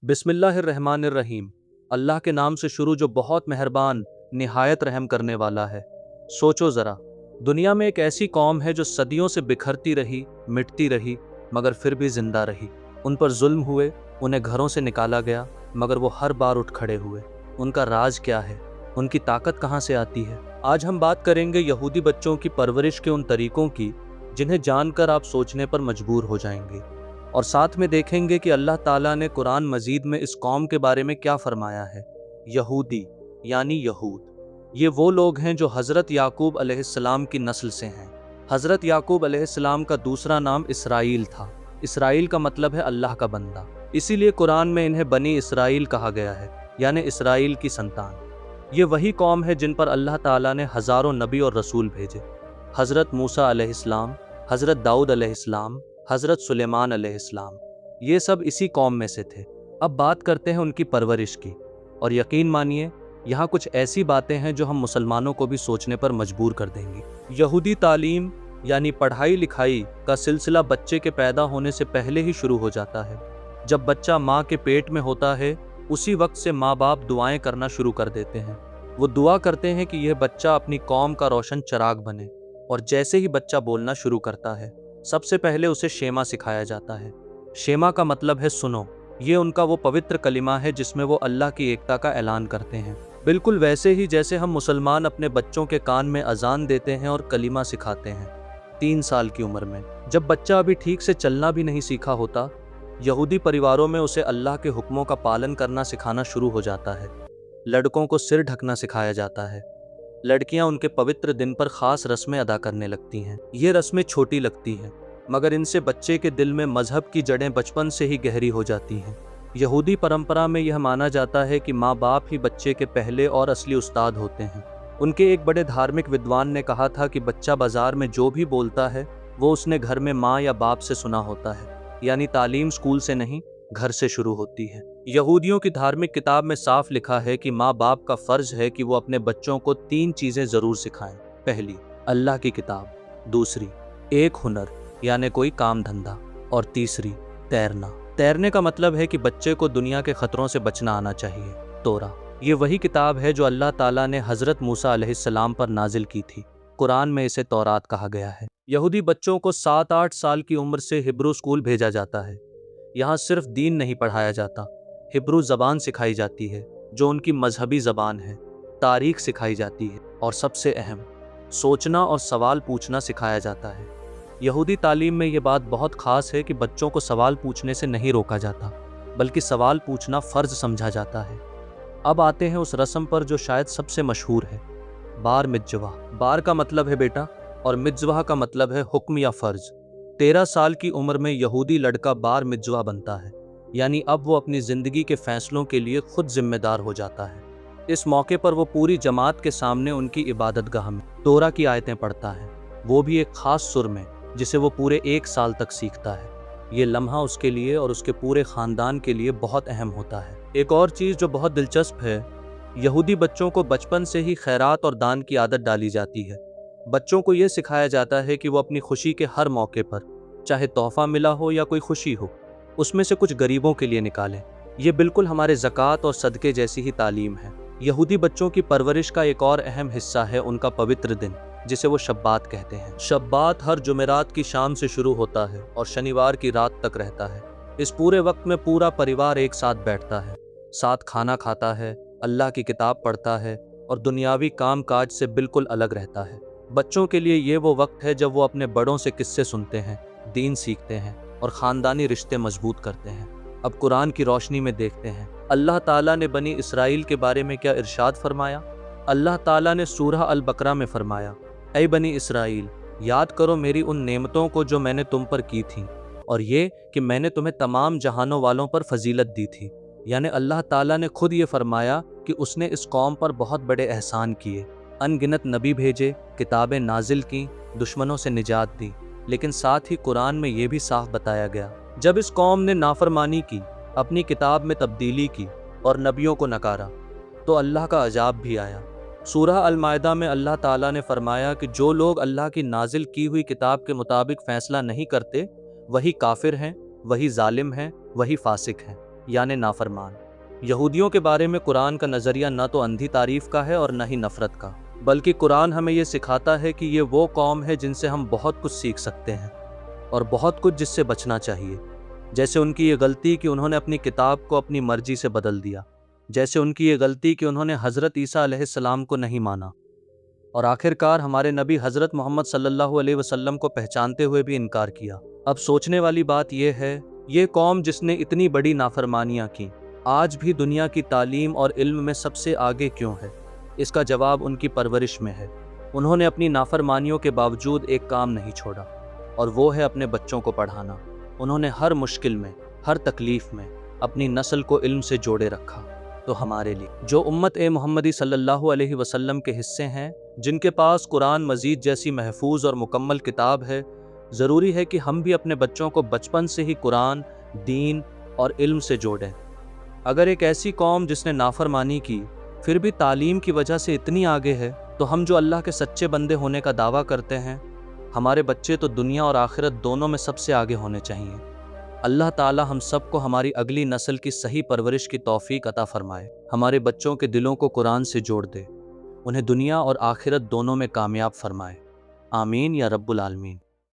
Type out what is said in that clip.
बिस्मिल्लाहिर्रहमानिर्रहीम। अल्लाह के नाम से शुरू जो बहुत मेहरबान निहायत रहम करने वाला है। सोचो ज़रा, दुनिया में एक ऐसी कौम है जो सदियों से बिखरती रही, मिटती रही, मगर फिर भी जिंदा रही। उन पर जुल्म हुए, उन्हें घरों से निकाला गया, मगर वो हर बार उठ खड़े हुए। उनका राज क्या है? उनकी ताकत कहाँ से आती है? आज हम बात करेंगे यहूदी बच्चों की परवरिश के उन तरीकों की जिन्हें जानकर आप सोचने पर मजबूर हो जाएंगे, और साथ में देखेंगे कि अल्लाह ताला ने कुरान मजीद में इस कौम के बारे में क्या फरमाया है। यहूदी यानी यहूद, ये वो लोग हैं जो हज़रत याकूब अलैहिस्सलाम की नस्ल से हैं। हज़रत याकूब अलैहिस्सलाम का दूसरा नाम इसराइल था। इसराइल का मतलब है अल्लाह का बंदा, इसीलिए कुरान में इन्हें बनी इसराइल कहा गया है, यानी इसराइल की संतान। ये वही कौम है जिन पर अल्लाह ताला ने हज़ारों नबी और रसूल भेजे। हज़रत मूसा अलैहिस्सलाम, हज़रत दाऊद अलैहिस्सलाम, हज़रत सुलेमान अलैहिस्सलाम, ये सब इसी कौम में से थे। अब बात करते हैं उनकी परवरिश की, और यकीन मानिए यहाँ कुछ ऐसी बातें हैं जो हम मुसलमानों को भी सोचने पर मजबूर कर देंगी। यहूदी तालीम यानी पढ़ाई लिखाई का सिलसिला बच्चे के पैदा होने से पहले ही शुरू हो जाता है। जब बच्चा माँ के पेट में होता है, उसी वक्त से माँ बाप दुआएं करना शुरू कर देते हैं। वो दुआ करते हैं कि यह बच्चा अपनी कौम का रोशन चिराग बने, और जैसे ही बच्चा बोलना शुरू करता है, सबसे पहले उसे शेमा सिखाया जाता है। शेमा का मतलब है सुनो। ये उनका वो पवित्र कलिमा है जिसमें वो अल्लाह की एकता का ऐलान करते हैं, बिल्कुल वैसे ही जैसे हम मुसलमान अपने बच्चों के कान में अजान देते हैं और कलिमा सिखाते हैं। 3 साल की उम्र में, जब बच्चा अभी ठीक से चलना भी नहीं सीखा होता, यहूदी परिवारों में उसे अल्लाह के हुक्मों का पालन करना सिखाना शुरू हो जाता है। लड़कों को सिर ढकना सिखाया जाता है। लड़कियां उनके पवित्र दिन पर खास रस्में अदा करने लगती हैं। ये रस्में छोटी लगती हैं, मगर इनसे बच्चे के दिल में मजहब की जड़ें बचपन से ही गहरी हो जाती हैं। यहूदी परंपरा में यह माना जाता है कि माँ बाप ही बच्चे के पहले और असली उस्ताद होते हैं। उनके एक बड़े धार्मिक विद्वान ने कहा था कि बच्चा बाजार में जो भी बोलता है वो उसने घर में माँ या बाप से सुना होता है, यानी तालीम स्कूल से नहीं, घर से शुरू होती है। यहूदियों की धार्मिक किताब में साफ लिखा है कि माँ बाप का फर्ज है कि वो अपने बच्चों को 3 चीजें जरूर सिखाएं। पहली, अल्लाह की किताब। दूसरी, एक हुनर यानी कोई काम धंधा। और तीसरी, तैरना। तैरने का मतलब है कि बच्चे को दुनिया के खतरों से बचना आना चाहिए। तोरा, ये वही किताब है जो अल्लाह ताला ने हज़रत मूसा अलैहिस्सलाम पर नाजिल की थी। कुरान में इसे तौरात कहा गया है। यहूदी बच्चों को 7-8 साल की उम्र से हिब्रू स्कूल भेजा जाता है। यहाँ सिर्फ दीन नहीं पढ़ाया जाता, हिब्रू ज़बान सिखाई जाती है जो उनकी मजहबी ज़बान है। तारीख सिखाई जाती है, और सबसे अहम, सोचना और सवाल पूछना सिखाया जाता है। यहूदी तालीम में ये बात बहुत ख़ास है कि बच्चों को सवाल पूछने से नहीं रोका जाता, बल्कि सवाल पूछना फ़र्ज़ समझा जाता है। अब आते हैं उस रस्म पर जो शायद सबसे मशहूर है, बार मिज़्वा। बार का मतलब है बेटा, और मिज़्वा का मतलब है हुक्म या फ़र्ज़। 13 साल की उम्र में यहूदी लड़का बार मिज़वा बनता है, यानी अब वो अपनी ज़िंदगी के फ़ैसलों के लिए खुद जिम्मेदार हो जाता है। इस मौके पर वो पूरी जमात के सामने उनकी इबादतगाह में तोरा की आयतें पढ़ता है, वो भी एक ख़ास सुर में, जिसे वो पूरे 1 साल तक सीखता है। ये लम्हा उसके लिए और उसके पूरे ख़ानदान के लिए बहुत अहम होता है। एक और चीज़ जो बहुत दिलचस्प है, यहूदी बच्चों को बचपन से ही खैरात और दान की आदत डाली जाती है। बच्चों को ये सिखाया जाता है कि वो अपनी खुशी के हर मौके पर, चाहे तोहफा मिला हो या कोई खुशी हो, उसमें से कुछ गरीबों के लिए निकालें। ये बिल्कुल हमारे ज़कात और सदक़े जैसी ही तालीम है। यहूदी बच्चों की परवरिश का एक और अहम हिस्सा है उनका पवित्र दिन, जिसे वो शब्बात कहते हैं। शब्बात हर जुमेरात की शाम से शुरू होता है और शनिवार की रात तक रहता है। इस पूरे वक्त में पूरा परिवार एक साथ बैठता है, साथ खाना खाता है, अल्लाह की किताब पढ़ता है और दुनियावी काम काज से बिल्कुल अलग रहता है। बच्चों के लिए ये वो वक्त है जब वो अपने बड़ों से किस्से सुनते हैं, दीन सीखते हैं और ख़ानदानी रिश्ते मजबूत करते हैं। अब कुरान की रोशनी में देखते हैं अल्लाह ताला ने बनी इसराइल के बारे में क्या इरशाद फरमाया। अल्लाह ताला ने सूरह अल बकरा में फरमाया, ऐ बनी इसराइल, याद करो मेरी उन नेमतों को जो मैंने तुम पर की थी, और ये कि मैंने तुम्हें तमाम जहानों वालों पर फजीलत दी थी। यानी अल्लाह ताला ने खुद ये फरमाया कि उसने इस कौम पर बहुत बड़े एहसान किए, अनगिनत नबी भेजे, किताबें नाजिल की, दुश्मनों से निजात दी। लेकिन साथ ही कुरान में ये भी साफ बताया गया, जब इस कौम ने नाफरमानी की, अपनी किताब में तब्दीली की और नबियों को नकारा, तो अल्लाह का अजाब भी आया। सूरह अल माइदा में अल्लाह ताला ने फरमाया कि जो लोग अल्लाह की नाजिल की हुई किताब के मुताबिक फ़ैसला नहीं करते, वही काफिर हैं, वही जालिम हैं, वही फासिक हैं। यानी नाफरमान। यहूदियों के बारे में कुरान का नज़रिया न तो अंधी तारीफ का है और न ही नफ़रत का, बल्कि कुरान हमें ये सिखाता है कि ये वो कौम है जिनसे हम बहुत कुछ सीख सकते हैं और बहुत कुछ जिससे बचना चाहिए। जैसे उनकी ये गलती कि उन्होंने अपनी किताब को अपनी मर्जी से बदल दिया, जैसे उनकी ये गलती कि उन्होंने हज़रत ईसा अलैहिस्सलाम को नहीं माना, और आखिरकार हमारे नबी हज़रत मोहम्मद सल्लल्लाहु अलैहि वसल्लम को पहचानते हुए भी इनकार किया। अब सोचने वाली बात यह है, ये कौम जिसने इतनी बड़ी नाफरमानियाँ की, आज भी दुनिया की तालीम और इल्म में सबसे आगे क्यों है? इसका जवाब उनकी परवरिश में है। उन्होंने अपनी नाफरमानियों के बावजूद एक काम नहीं छोड़ा, और वो है अपने बच्चों को पढ़ाना। उन्होंने हर मुश्किल में, हर तकलीफ़ में अपनी नस्ल को इल्म से जोड़े रखा। तो हमारे लिए जो उम्मत ए मोहम्मदी सल्लल्लाहु अलैहि वसल्लम के हिस्से हैं, जिनके पास कुरान मजीद जैसी महफूज और मुकम्मल किताब है, ज़रूरी है कि हम भी अपने बच्चों को बचपन से ही कुरान, दीन और इल्म से जोड़ें। अगर एक ऐसी कौम जिसने नाफरमानी की फिर भी तालीम की वजह से इतनी आगे है, तो हम जो अल्लाह के सच्चे बंदे होने का दावा करते हैं, हमारे बच्चे तो दुनिया और आखिरत दोनों में सबसे आगे होने चाहिए। अल्लाह ताला हम सबको हमारी अगली नस्ल की सही परवरिश की तौफीक अता फरमाए, हमारे बच्चों के दिलों को कुरान से जोड़ दे, उन्हें दुनिया और आखिरत दोनों में कामयाब फरमाए। आमीन या रब्बुल आलमीन।